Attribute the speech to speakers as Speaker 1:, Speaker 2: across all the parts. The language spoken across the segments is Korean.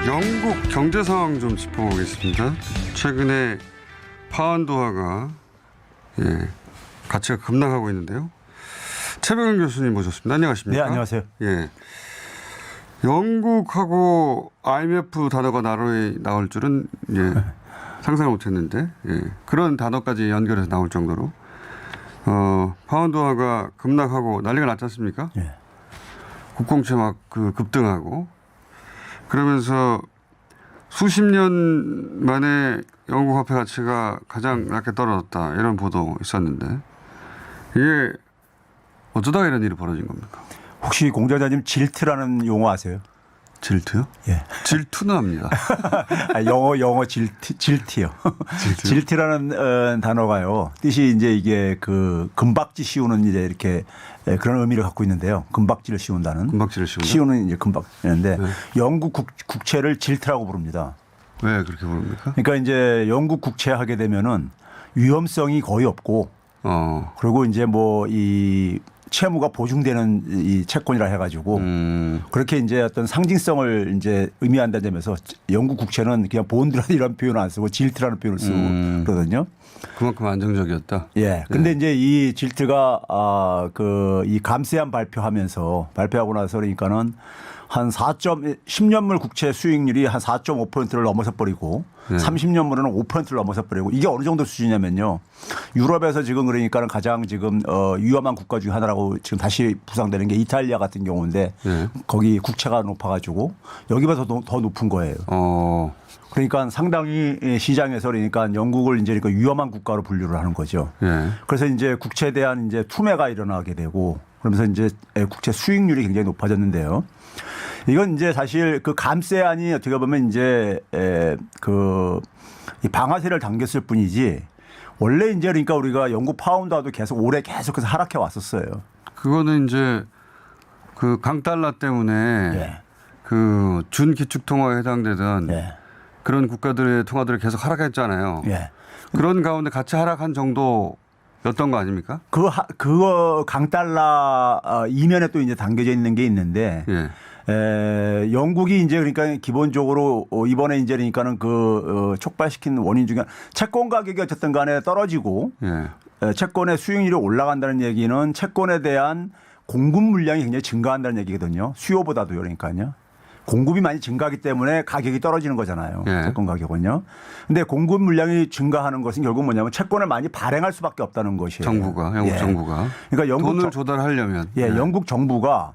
Speaker 1: 영국 경제 상황 좀 짚어보겠습니다. 최근에 파운드화가 가치가 급락하고 있는데요. 최병현 교수님 모셨습니다. 안녕하십니까?
Speaker 2: 네, 안녕하세요.
Speaker 1: 예. 영국하고 IMF 단어가 나올 줄은 상상을 못했는데 그런 단어까지 연결해서 나올 정도로 파운드화가 급락하고 난리가 났지 않습니까?
Speaker 2: 예.
Speaker 1: 국공채 막 급등하고 그러면서 수십 년 만에 영국 화폐 가치가 가장 낮게 떨어졌다 이런 보도 있었는데 이게 어쩌다가 이런 일이 벌어진 겁니까?
Speaker 2: 혹시 공장장님 질트라는 용어 아세요?
Speaker 1: 질투요?
Speaker 2: 예.
Speaker 1: 질투는 합니다.
Speaker 2: 영어 질트요. 질트라는 단어가요. 뜻이 이제 이게 그 금박지 씌우는 이제 이렇게 그런 의미를 갖고 있는데요. 금박지를 씌운다는.
Speaker 1: 금박지를 씌운다?
Speaker 2: 씌우는 이제 금박지인데
Speaker 1: 네.
Speaker 2: 영국 국채를 질트라고 부릅니다.
Speaker 1: 왜 그렇게 부릅니까?
Speaker 2: 그러니까 이제 영국 국채 하게 되면은 위험성이 거의 없고 그리고 이제 뭐 이 채무가 보증되는 이 채권이라 해가지고 그렇게 이제 어떤 상징성을 이제 의미한다는 점에서 영국 국채는 그냥 본드라는 이런 표현을 안 쓰고 질트라는 표현을 쓰고 그러거든요.
Speaker 1: 그만큼 안정적이었다.
Speaker 2: 예. 근데 이제 이 질트가 이 감세안 발표하고 나서 그러니까는 한 10년물 국채 수익률이 한 4.5%를 넘어서 버리고 30년물은 5%를 넘어서 버리고 이게 어느 정도 수준이냐면요. 유럽에서 지금 그러니까는 가장 지금 위험한 국가 중에 하나라고 지금 다시 부상되는 게 이탈리아 같은 경우인데 거기 국채가 높아가지고 여기보다 더 높은 거예요. 그러니까 상당히 시장에서 그러니까 영국을 이제 그러니까 위험한 국가로 분류를 하는 거죠. 그래서 이제 국채에 대한 이제 투매가 일어나게 되고 그러면서 이제 국채 수익률이 굉장히 높아졌는데요. 이건 이제 사실 그 감세안이 어떻게 보면 이제 이 방아쇠를 당겼을 뿐이지 원래 이제 그러니까 우리가 영국 파운드화도 올해 계속해서 하락해 왔었어요.
Speaker 1: 그거는 이제 그 강달러 때문에 그 준기축 통화에 해당되던 그런 국가들의 통화들을 계속 하락했잖아요. 그런 가운데 같이 하락한 정도였던 거 아닙니까?
Speaker 2: 그거 강달러 이면에 또 이제 담겨져 있는 게 있는데 영국이 이제 그러니까 기본적으로 이번에 이제 그러니까는 촉발시킨 원인 중에 채권 가격이 어쨌든 간에 떨어지고 채권의 수익률이 올라간다는 얘기는 채권에 대한 공급 물량이 굉장히 증가한다는 얘기거든요. 수요보다도요. 그러니까요. 공급이 많이 증가하기 때문에 가격이 떨어지는 거잖아요. 채권 가격은요. 근데 공급 물량이 증가하는 것은 결국 뭐냐면 채권을 많이 발행할 수밖에 없다는 것이에요.
Speaker 1: 영국 정부가. 그러니까 돈을 조달하려면.
Speaker 2: 영국 정부가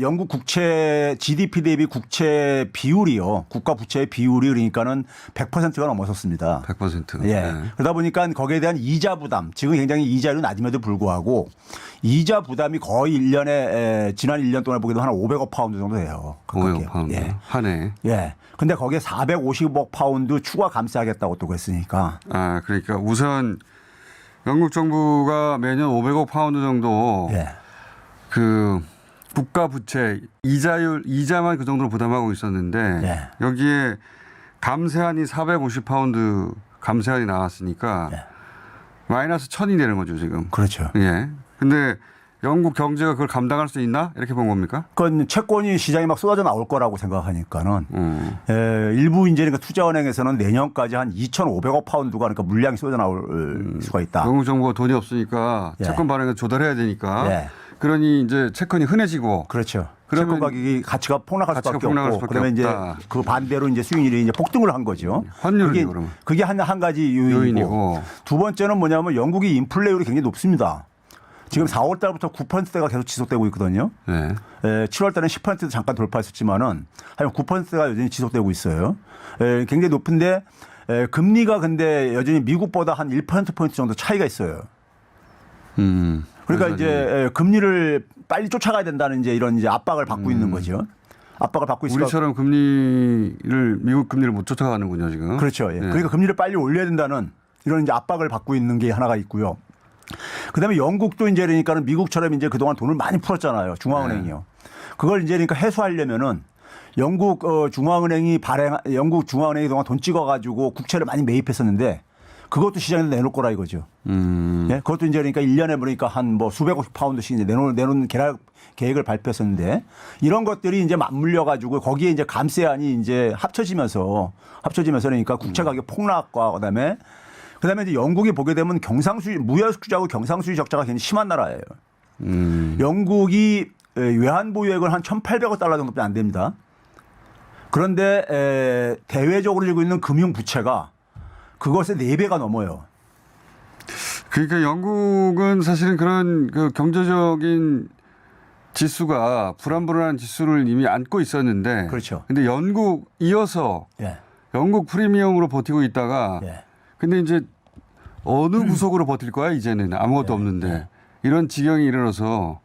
Speaker 2: 영국 국채 GDP 대비 국채 비율이요. 국가 부채의 비율이 그러니까는 100%가 넘어섰습니다.
Speaker 1: 100%.
Speaker 2: 그러다 보니까 거기에 대한 이자 부담, 지금 굉장히 이자율이 낮음에도 불구하고 이자 부담이 거의 지난 1년 동안 보기도 한 500억 파운드 정도 돼요.
Speaker 1: 500억 파운드. 한 해.
Speaker 2: 근데 거기에 450억 파운드 추가 감세하겠다고 또 그랬으니까.
Speaker 1: 그러니까 우선 영국 정부가 매년 500억 파운드 정도 국가 부채 이자만 그 정도로 부담하고 있었는데 여기에 감세안이 450파운드 감세안이 나왔으니까 마이너스 1000이 되는 거죠 지금.
Speaker 2: 그렇죠.
Speaker 1: 근데 영국 경제가 그걸 감당할 수 있나 이렇게 본 겁니까?
Speaker 2: 그건 채권이 시장에 막 쏟아져 나올 거라고 생각하니까는 일부 이제 그러니까 투자은행에서는 내년까지 한 2,500억 파운드가 그러니까 물량이 쏟아 나올 수가 있다.
Speaker 1: 영국 정부가 돈이 없으니까 채권 발행을 조달해야 되니까. 그러니 이제 채권이 흔해지고.
Speaker 2: 그렇죠. 채권 가격이 가치가 폭락할 수밖에 없고 그러면 이제 그 반대로 이제 수익률이 이제 폭등을 한 거죠.
Speaker 1: 환율이 그러면.
Speaker 2: 그게 한 가지 요인이고 두 번째는 뭐냐면 영국이 인플레이율이 굉장히 높습니다. 지금 4월 달부터 9%대가 계속 지속되고 있거든요. 7월 달은 10%도 잠깐 돌파했었지만은 한 9%가 여전히 지속되고 있어요. 굉장히 높은데 금리가 근데 여전히 미국보다 한 1%포인트 정도 차이가 있어요. 그러니까 이제 금리를 빨리 쫓아가야 된다는 이제 이런 이제 압박을 받고 있는 거죠. 압박을 받고 있으니까
Speaker 1: 우리처럼 미국 금리를 못 쫓아가는군요 지금.
Speaker 2: 그렇죠. 그러니까 금리를 빨리 올려야 된다는 이런 이제 압박을 받고 있는 게 하나가 있고요. 그다음에 영국도 이제 그러니까는 미국처럼 이제 그동안 돈을 많이 풀었잖아요. 중앙은행이요. 그걸 이제 그러니까 해소하려면은 영국 중앙은행이 그동안 돈 찍어가지고 국채를 많이 매입했었는데 그것도 시장에 내놓을 거라 이거죠. 예? 그것도 이제 그러니까 1년에 보니까 한 뭐 수백억 파운드씩 이제 내놓는 계획을 발표했었는데 이런 것들이 이제 맞물려 가지고 거기에 이제 감세안이 이제 합쳐지면서 그러니까 국채 가격 폭락과 그다음에 이제 영국이 보게 되면 경상수지 무역 투자하고 경상수지 적자가 굉장히 심한 나라예요. 영국이 외환 보유액은 한 1,800억 달러 정도밖에 안 됩니다. 그런데 대외적으로 들고 있는 금융 부채가 그것의 4배가 넘어요.
Speaker 1: 그러니까 영국은 사실은 그런 그 경제적인 지수가 불안불안한 지수를 이미 안고 있었는데.
Speaker 2: 그렇죠.
Speaker 1: 근데 영국 이어서
Speaker 2: 예.
Speaker 1: 영국 프리미엄으로 버티고 있다가.
Speaker 2: 예.
Speaker 1: 근데 이제 어느 구석으로 버틸 거야 이제는 아무것도 없는데 이런 지경이 이르러서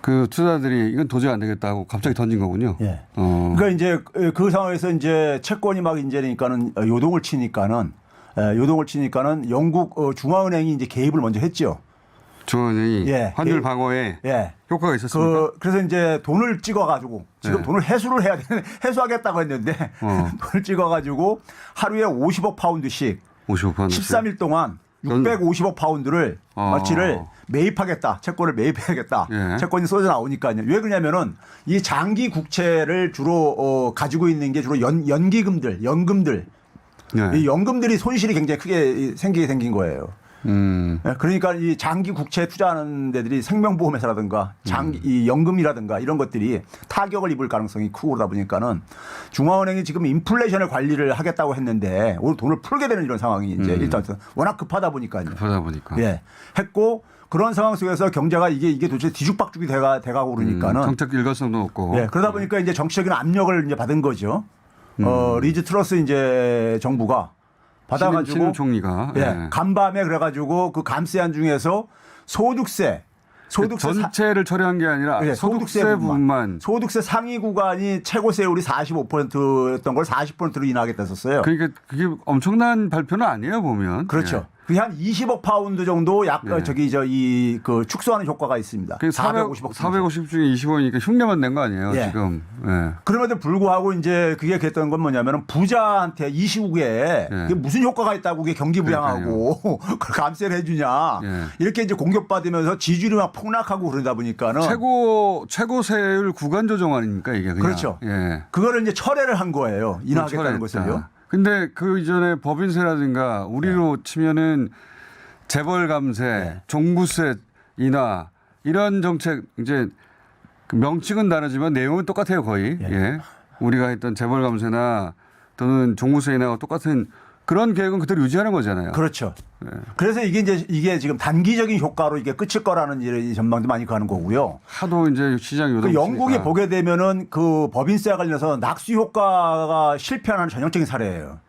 Speaker 1: 그 투자자들이 이건 도저히 안 되겠다고 갑자기 던진 거군요.
Speaker 2: 예. 그러니까 이제 그 상황에서 이제 채권이 막 이제니까는 요동을 치니까는 영국 중앙은행이 이제 개입을 먼저 했죠.
Speaker 1: 중앙은행이
Speaker 2: 예.
Speaker 1: 환율 방어에
Speaker 2: 예.
Speaker 1: 효과가 있었습니까?
Speaker 2: 그래서 이제 돈을 찍어가지고 지금 돈을 회수를 해야 되는 회수하겠다고 했는데 돈을 찍어가지고 하루에 50억 파운드씩 13일 동안 650억 파운드를 어치를 매입하겠다. 채권을 매입해야겠다.
Speaker 1: 예.
Speaker 2: 채권이 쏟아 나오니까요. 왜 그러냐면은 이 장기 국채를 주로 가지고 있는 게 주로 연금들.
Speaker 1: 네.
Speaker 2: 이 연금들이 손실이 굉장히 크게 생긴 거예요. 그러니까 이 장기 국채에 투자하는 데들이 생명보험회사라든가 이 연금이라든가 이런 것들이 타격을 입을 가능성이 크고 그러다 보니까는 중앙은행이 지금 인플레이션을 관리를 하겠다고 했는데 오늘 돈을 풀게 되는 이런 상황이 이제 일단 워낙 급하다 보니까요. 예. 했고 그런 상황 속에서 경제가 이게 도대체 뒤죽박죽이 돼가고 그러니까는
Speaker 1: 정책 일관성도 없고.
Speaker 2: 예. 그러다 보니까 이제 정치적인 압력을 이제 받은 거죠. 리즈 트러스 이제 정부가 받아가지고
Speaker 1: 신임 총리가
Speaker 2: 간밤에 그래가지고 그 감세안 중에서 소득세
Speaker 1: 전체를 처리한 게 아니라 소득세 부분만
Speaker 2: 소득세 상위 구간이 최고 세율이 45%였던 걸 40%로 인하하겠다 했었어요.
Speaker 1: 그러니까 그게 엄청난 발표는 아니에요 보면.
Speaker 2: 그렇죠. 그게 한 20억 파운드 정도 그 축소하는 효과가 있습니다.
Speaker 1: 450억 중에 20억이니까 흉내만 낸 거 아니에요 지금.
Speaker 2: 그럼에도 불구하고 이제 그게 됐던 건 뭐냐면은 부자한테 이 시국에 그게 무슨 효과가 있다고 그게 경기 부양하고 그걸 감세를 해주냐 이렇게 이제 공격받으면서 지지율이 막 폭락하고 그러다 보니까는
Speaker 1: 최고 세율 구간 조정 아닙니까 이게 그냥.
Speaker 2: 그렇죠. 그거를 이제 철회를 한 거예요. 인하하겠다는 것을요.
Speaker 1: 근데 그 이전에 법인세라든가 우리로 치면은 재벌 감세, 종부세 인하 이런 정책 이제 명칭은 다르지만 내용은 똑같아요 거의. 우리가 했던 재벌 감세나 또는 종부세 인하와 똑같은 그런 계획은 그대로 유지하는 거잖아요.
Speaker 2: 그렇죠. 그래서 이게 지금 단기적인 효과로 이게 끝일 거라는 이런 전망도 많이 가는 거고요.
Speaker 1: 하도 이제 시장 요동.
Speaker 2: 영국이 보게 되면은 그 법인세와 관련해서 낙수 효과가 실패하는 전형적인 사례예요.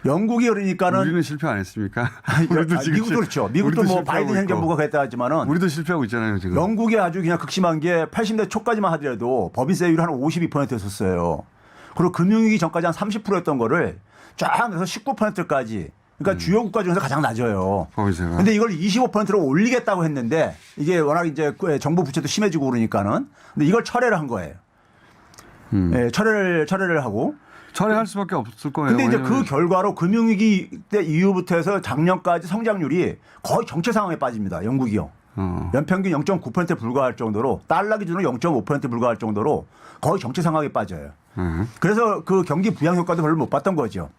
Speaker 2: 영국이 그러니까는
Speaker 1: 우리는 실패 안 했습니까?
Speaker 2: 미국도 그렇죠. 미국도 뭐 바이든 행정부가 그랬다 하지만은
Speaker 1: 우리도 실패하고 있잖아요 지금.
Speaker 2: 영국이 아주 그냥 극심한 게 80대 초까지만 하더라도 법인세율이 한 52%였었어요. 그리고 금융위기 전까지 한 30%였던 거를 쫙 내서 19%까지. 그러니까 주요 국가 중에서 가장 낮아요.
Speaker 1: 법인세가.
Speaker 2: 근데 이걸 25%로 올리겠다고 했는데 이게 워낙 이제 정부 부채도 심해지고 그러니까는 근데 이걸 철회를 한 거예요. 철회를 하고.
Speaker 1: 철회할 수밖에 없을 거예요.
Speaker 2: 근데 이제 그 결과로 금융위기 때 이후부터 해서 작년까지 성장률이 거의 정체 상황에 빠집니다. 영국이요. 연평균 0.9%에 불과할 정도로 달러 기준으로 0.5%에 불과할 정도로 거의 정체 상황에 빠져요. 그래서 그 경기 부양 효과도 별로 못 봤던 거죠.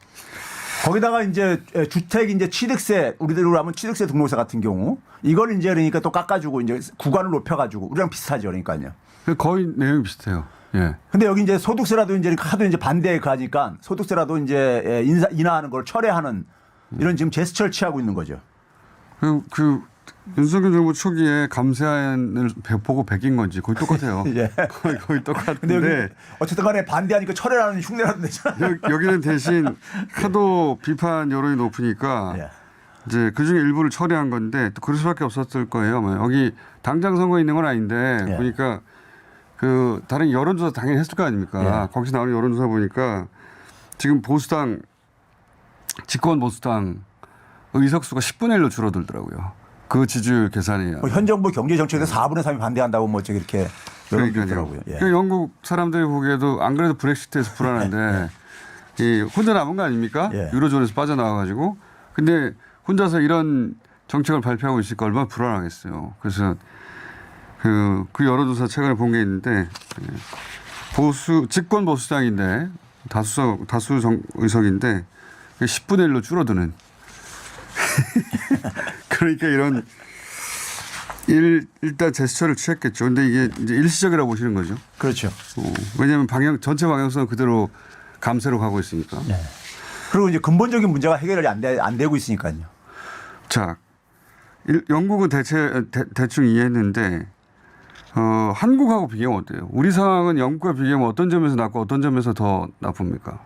Speaker 2: 거기다가 이제 주택 이제 취득세 우리들로 하면 취득세 등록세 같은 경우 이걸 이제 그러니까 또 깎아주고 이제 구간을 높여가지고 우리랑 비슷하죠. 그러니까요.
Speaker 1: 거의 내용이 비슷해요. 예.
Speaker 2: 근데 여기 이제 소득세라도 이제 하도 이제 반대에 가니까 소득세라도 이제 인하하는 걸 철회하는 이런 지금 제스처를 취하고 있는 거죠.
Speaker 1: 그 윤석열 정부 초기에 감세안을 보고 베낀 건지 거의 똑같아요. 거의 똑같은데.
Speaker 2: 근데 여기 어쨌든 간에 반대하니까 철회라는 흉내라도 내잖아요.
Speaker 1: 여기는 대신 하도 비판 여론이 높으니까 이제 그중에 일부를 철회한 건데 또 그럴 수밖에 없었을 거예요. 여기 당장 선거에 있는 건 아닌데 보니까 그 다른 여론조사 당연히 했을 거 아닙니까? 거기서 나오는 여론조사 보니까 지금 보수당 집권 보수당 의석수가 10분의 1로 줄어들더라고요. 그 지지율 계산이.
Speaker 2: 현 정부 경제 정책에 4분의 3이 반대한다고 뭐 저기 이렇게 여론이더라고요.
Speaker 1: 그러니까 영국 사람들이 보기에도 안 그래도 브렉시트에서 불안한데 이 혼자 남은 거 아닙니까? 유로존에서 빠져나와가지고 근데 혼자서 이런 정책을 발표하고 있으니까 얼마나 불안하겠어요. 그래서 그 여론조사 최근에 본 게 있는데 집권 보수당인데 다수 의석인데 10분의 1로 줄어드는. 그러니까 이런 일단 제스처를 취했겠죠. 근데 이게 이제 일시적이라고 보시는 거죠.
Speaker 2: 그렇죠.
Speaker 1: 왜냐하면 전체 방향성은 그대로 감세로 가고 있으니까.
Speaker 2: 네. 그리고 이제 근본적인 문제가 해결이 안 되고 있으니까요.
Speaker 1: 자, 영국은 대충 이해했는데 한국하고 비교하면 어때요? 우리 상황은 영국과 비교하면 어떤 점에서 낫고 어떤 점에서 더 나쁩니까?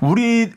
Speaker 2: 우리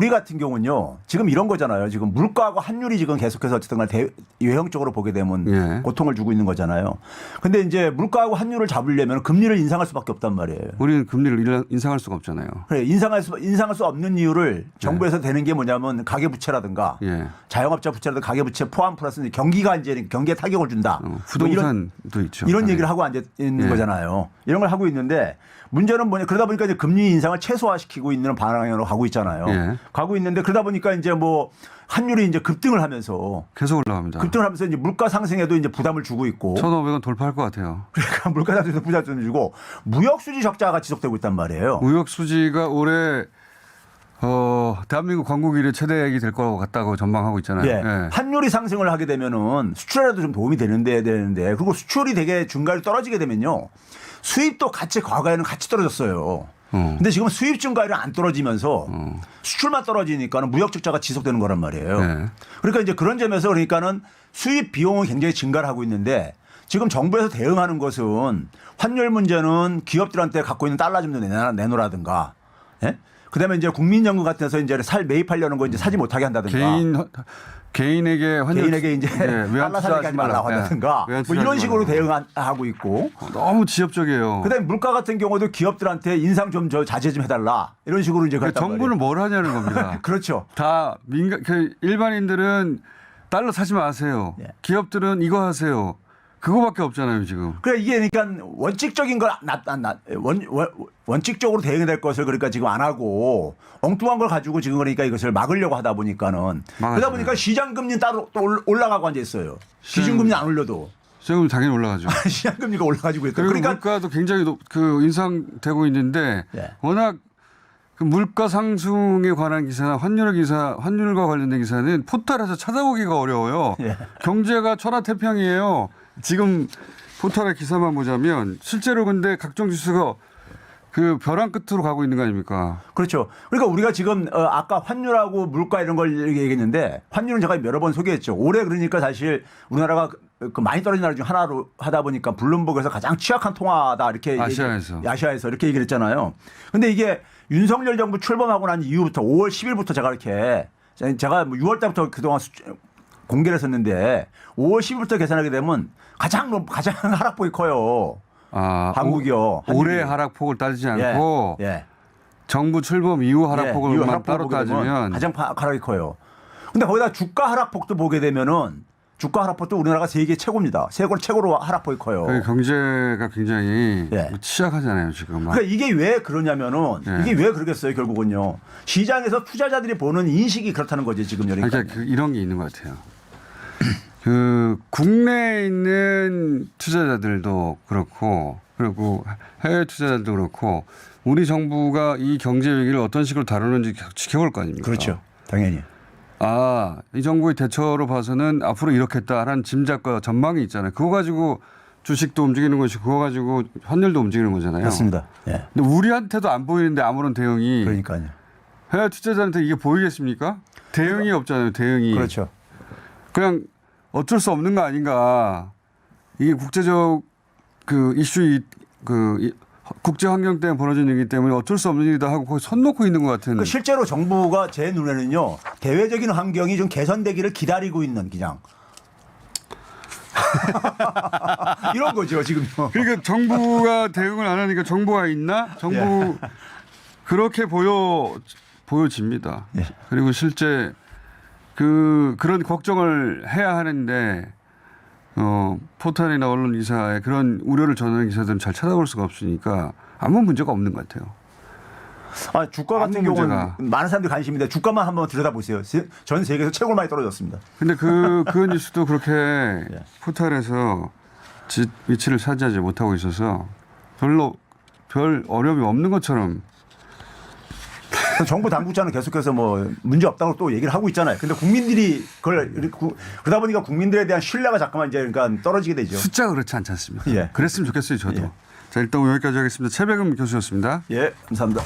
Speaker 2: 같은 경우는요. 지금 이런 거잖아요. 지금 물가하고 환율이 지금 계속해서 어쨌든 간에 외형적으로 보게 되면
Speaker 1: 예.
Speaker 2: 고통을 주고 있는 거잖아요. 근데 이제 물가하고 환율을 잡으려면 금리를 인상할 수밖에 없단 말이에요.
Speaker 1: 우리는 금리를 인상할 수가 없잖아요.
Speaker 2: 그래, 인상할 수 없는 이유를 정부에서 되는 게 뭐냐면 가계부채라든가
Speaker 1: 예.
Speaker 2: 자영업자 부채라든가 가계부채 포함 플러스 경기가 이제 경기에 타격을 준다.
Speaker 1: 부동산도 있죠.
Speaker 2: 이런 얘기를 하고 앉아 있는
Speaker 1: 예.
Speaker 2: 거잖아요. 이런 걸 하고 있는데 문제는 뭐냐. 그러다 보니까 이제 금리 인상을 최소화시키고 있는 방향으로 가고 있잖아요.
Speaker 1: 예.
Speaker 2: 가고 있는데 그러다 보니까 이제 뭐 환율이 이제 급등을 하면서
Speaker 1: 계속 올라갑니다.
Speaker 2: 급등을 하면서 이제 물가 상승에도 이제 부담을 주고 있고
Speaker 1: 1,500원 돌파할 것 같아요.
Speaker 2: 그러니까 물가 상승에도 부담을 주고 무역 수지 적자가 지속되고 있단 말이에요.
Speaker 1: 무역 수지가 올해 대한민국 건국 이래 최대액이 될 것 같다고 전망하고 있잖아요.
Speaker 2: 예.
Speaker 1: 예.
Speaker 2: 환율이 상승을 하게 되면은 수출에라도 좀 도움이 되는데 그리고 수출이 되게 중간에 떨어지게 되면요. 수입도 과거에는 같이 떨어졌어요. 근데 지금 수입 증가율이 안 떨어지면서 수출만 떨어지니까는 무역 적자가 지속되는 거란 말이에요.
Speaker 1: 네.
Speaker 2: 그러니까 이제 그런 점에서 그러니까는 수입 비용은 굉장히 증가를 하고 있는데 지금 정부에서 대응하는 것은 환율 문제는 기업들한테 갖고 있는 달러 좀 내놓으라든가, 예? 그다음에 이제 국민연금 같은 데서 이제 매입하려는 거 이제 사지 못하게 한다든가.
Speaker 1: 개인에게
Speaker 2: 이제 달러 사지 말라고 한다든가 뭐 이런 식으로 대응하고 있고.
Speaker 1: 너무 지엽적이에요.
Speaker 2: 그다음에 물가 같은 경우도 기업들한테 인상 좀 자제 좀 해달라 이런 식으로 이제
Speaker 1: 그러니까 정부는 뭘 하냐는 겁니다.
Speaker 2: 그렇죠.
Speaker 1: 다 일반인들은 달러 사지 마세요.
Speaker 2: 예.
Speaker 1: 기업들은 이거 하세요. 그거밖에 없잖아요 지금.
Speaker 2: 그래 이게 그러니까 원칙적인 걸 원칙적으로 대응될 것을 그러니까 지금 안 하고 엉뚱한 걸 가지고 지금 그러니까 이것을 막으려고 하다 보니까는 그러다 보니까 시장 금리 따로 또 올라가고 앉아 있어요. 기준금리 안 올려도
Speaker 1: 시장금리 당연히 올라가죠.
Speaker 2: 시장 금리가 올라가지고 있다.
Speaker 1: 그러니까 물가도 굉장히 인상되고 있는데
Speaker 2: 예.
Speaker 1: 워낙 그 물가 상승에 관한 기사나 환율과 관련된 기사는 포털에서 찾아보기가 어려워요.
Speaker 2: 예.
Speaker 1: 경제가 천하태평이에요. 지금 포털의 기사만 보자면 실제로 근데 각종 지수가 그 벼랑 끝으로 가고 있는 거 아닙니까?
Speaker 2: 그렇죠. 그러니까 우리가 지금 아까 환율하고 물가 이런 걸 얘기했는데 환율은 제가 여러 번 소개했죠. 올해 그러니까 사실 우리나라가 그 많이 떨어진 나라 중 하나로 하다 보니까 블룸버그에서 가장 취약한 통화다 이렇게 아시아에서 이렇게 얘기를 했잖아요. 근데 이게 윤석열 정부 출범하고 난 이후부터 5월 10일부터 제가 뭐 6월 달부터 그동안 공개를 했었는데 5월 10일부터 계산하게 되면 가장 하락폭이 커요. 한국이요.
Speaker 1: 올해 하락폭을 따지지 않고
Speaker 2: 예.
Speaker 1: 정부 출범 이후 하락폭을 따로 따지면
Speaker 2: 가장 하락이 커요. 근데 거기다 주가 하락폭도 보게 되면은 주가 하락폭도 우리나라가 세계 최고입니다. 최고로 하락폭이 커요.
Speaker 1: 경제가 굉장히 취약하잖아요 지금.
Speaker 2: 그러니까 이게 왜 그러냐면은 이게 왜 그러겠어요 결국은요. 시장에서 투자자들이 보는 인식이 그렇다는 거지 지금 여기가.
Speaker 1: 그러니까 이런 게 있는 것 같아요. 그 국내에 있는 투자자들도 그렇고 그리고 해외 투자자들도 그렇고 우리 정부가 이 경제 위기를 어떤 식으로 다루는지 지켜볼 거 아닙니까?
Speaker 2: 그렇죠. 당연히.
Speaker 1: 이 정부의 대처로 봐서는 앞으로 이렇겠다라는 짐작과 전망이 있잖아요. 그거 가지고 주식도 움직이는 것이 그거 가지고 환율도 움직이는 거잖아요.
Speaker 2: 맞습니다. 예.
Speaker 1: 근데 우리한테도 안 보이는데 아무런 대응이.
Speaker 2: 그러니까요.
Speaker 1: 해외 투자자한테 이게 보이겠습니까? 대응이 없잖아요. 대응이.
Speaker 2: 그렇죠.
Speaker 1: 그냥 어쩔 수 없는 거 아닌가. 이게 국제적 그 이슈 국제 환경 때문에 벌어진 일이기 때문에 어쩔 수 없는 일이다 하고 거기 손 놓고 있는 것 같은.
Speaker 2: 실제로 정부가 제 눈에는요. 대외적인 환경이 좀 개선되기를 기다리고 있는 그냥. 이런 거죠 지금.
Speaker 1: 그러니까 정부가 대응을 안 하니까 정부가 있나? 정부 그렇게 보여집니다.
Speaker 2: 예.
Speaker 1: 그리고 실제 그런 걱정을 해야 하는데 포털이나 언론 기사에 그런 우려를 전하는 기사들은 잘 찾아볼 수가 없으니까 아무 문제가 없는 것 같아요.
Speaker 2: 주가 같은
Speaker 1: 아무
Speaker 2: 경우는
Speaker 1: 문제가.
Speaker 2: 많은 사람들이 관심인데 주가만 한번 들여다보세요. 전 세계에서 최고 많이 떨어졌습니다.
Speaker 1: 근데 그 뉴스도 그렇게 포털에서 위치를 차지하지 못하고 있어서 별 어려움이 없는 것처럼.
Speaker 2: 정부 당국자는 계속해서 뭐 문제 없다고 또 얘기를 하고 있잖아요. 근데 국민들이 그걸 그러다 보니까 국민들에 대한 신뢰가 잠깐만 이제 그러니까 떨어지게 되죠.
Speaker 1: 숫자가 그렇지 않지 않습니까?
Speaker 2: 예.
Speaker 1: 그랬으면 좋겠어요, 저도.
Speaker 2: 예.
Speaker 1: 자, 일단 여기까지 하겠습니다. 최백은 교수였습니다.
Speaker 2: 예, 감사합니다.